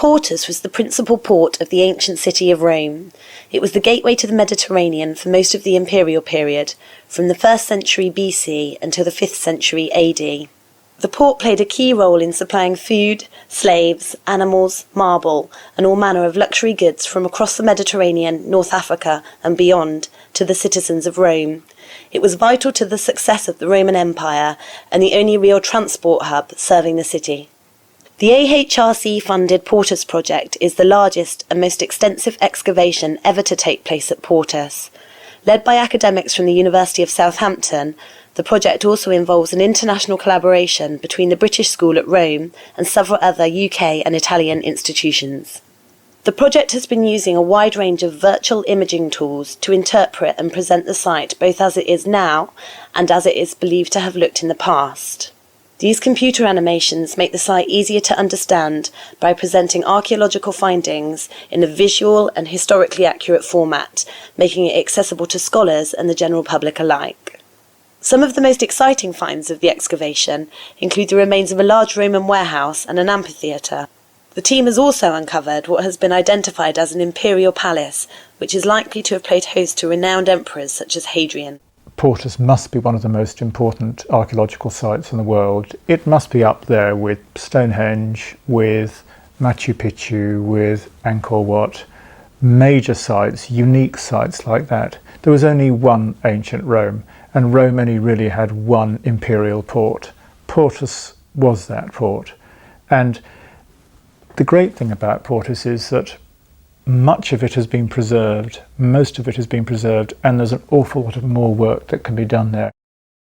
Portus was the principal port of the ancient city of Rome. It was the gateway to the Mediterranean for most of the imperial period, from the 1st century BC until the 5th century AD. The port played a key role in supplying food, slaves, animals, marble, and all manner of luxury goods from across the Mediterranean, North Africa, and beyond, to the citizens of Rome. It was vital to the success of the Roman Empire and the only real transport hub serving the city. The AHRC-funded Portus project is the largest and most extensive excavation ever to take place at Portus. Led by academics from the University of Southampton, the project also involves an international collaboration between the British School at Rome and several other UK and Italian institutions. The project has been using a wide range of virtual imaging tools to interpret and present the site both as it is now and as it is believed to have looked in the past. These computer animations make the site easier to understand by presenting archaeological findings in a visual and historically accurate format, making it accessible to scholars and the general public alike. Some of the most exciting finds of the excavation include the remains of a large Roman warehouse and an amphitheatre. The team has also uncovered what has been identified as an imperial palace, which is likely to have played host to renowned emperors such as Hadrian. Portus must be one of the most important archaeological sites in the world. It must be up there with Stonehenge, with Machu Picchu, with Angkor Wat, major sites, unique sites like that. There was only one ancient Rome, and Rome only really had one imperial port. Portus was that port. And the great thing about Portus is that much of it has been preserved, most of it has been preserved, and there's an awful lot of more work that can be done there.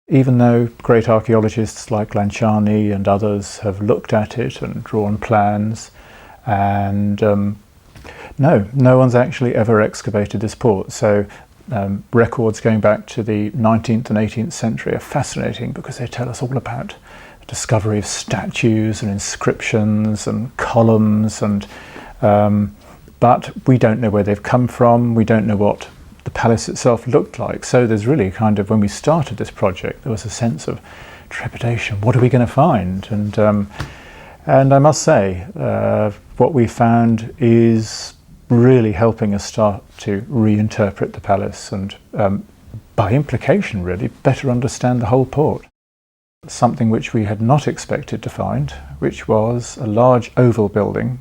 Even though great archaeologists like Lanciani and others have looked at it and drawn plans, and no one's actually ever excavated this port. So records going back to the 19th and 18th century are fascinating because they tell us all about the discovery of statues and inscriptions and columns, and but we don't know where they've come from, we don't know what the palace itself looked like. So there's really kind of, when we started this project, there was a sense of trepidation. What are we going to find? And I must say, what we found is really helping us start to reinterpret the palace and, by implication really, better understand the whole port. Something which we had not expected to find, which was a large oval building,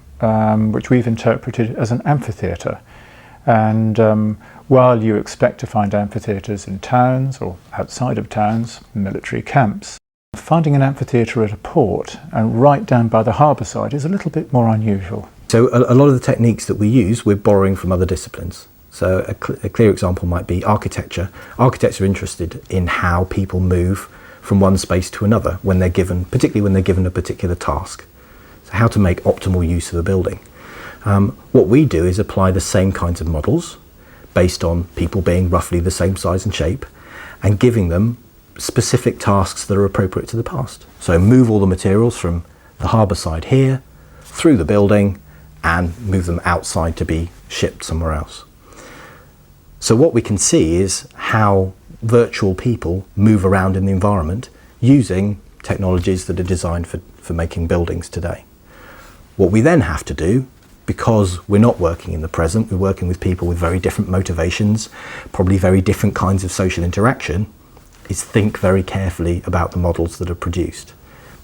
which we've interpreted as an amphitheatre. And while you expect to find amphitheatres in towns or outside of towns, military camps, finding an amphitheatre at a port and right down by the harbour side is a little bit more unusual. So a lot of the techniques that we use, we're borrowing from other disciplines. So a clear example might be architecture. Architects are interested in how people move from one space to another when they're given, particularly when they're given a particular task. So how to make optimal use of a building. What we do is apply the same kinds of models based on people being roughly the same size and shape and giving them specific tasks that are appropriate to the past. So move all the materials from the harbour side here through the building and move them outside to be shipped somewhere else. So what we can see is how virtual people move around in the environment using technologies that are designed for making buildings today. What we then have to do, because we're not working in the present, we're working with people with very different motivations, probably very different kinds of social interaction, is think very carefully about the models that are produced.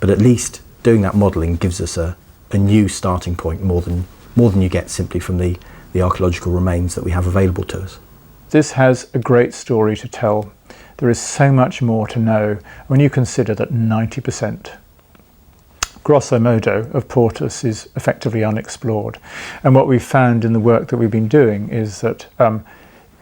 But at least doing that modelling gives us a new starting point more than you get simply from the archaeological remains that we have available to us. This has a great story to tell. There is so much more to know when you consider that 90%, grosso modo, of Portus is effectively unexplored. And what we've found in the work that we've been doing is that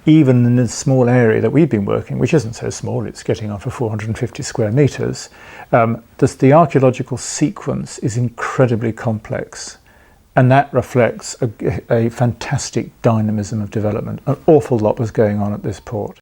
even in the small area that we've been working, which isn't so small, it's getting on for 450 square metres, the archaeological sequence is incredibly complex. And that reflects a fantastic dynamism of development. An awful lot was going on at this port.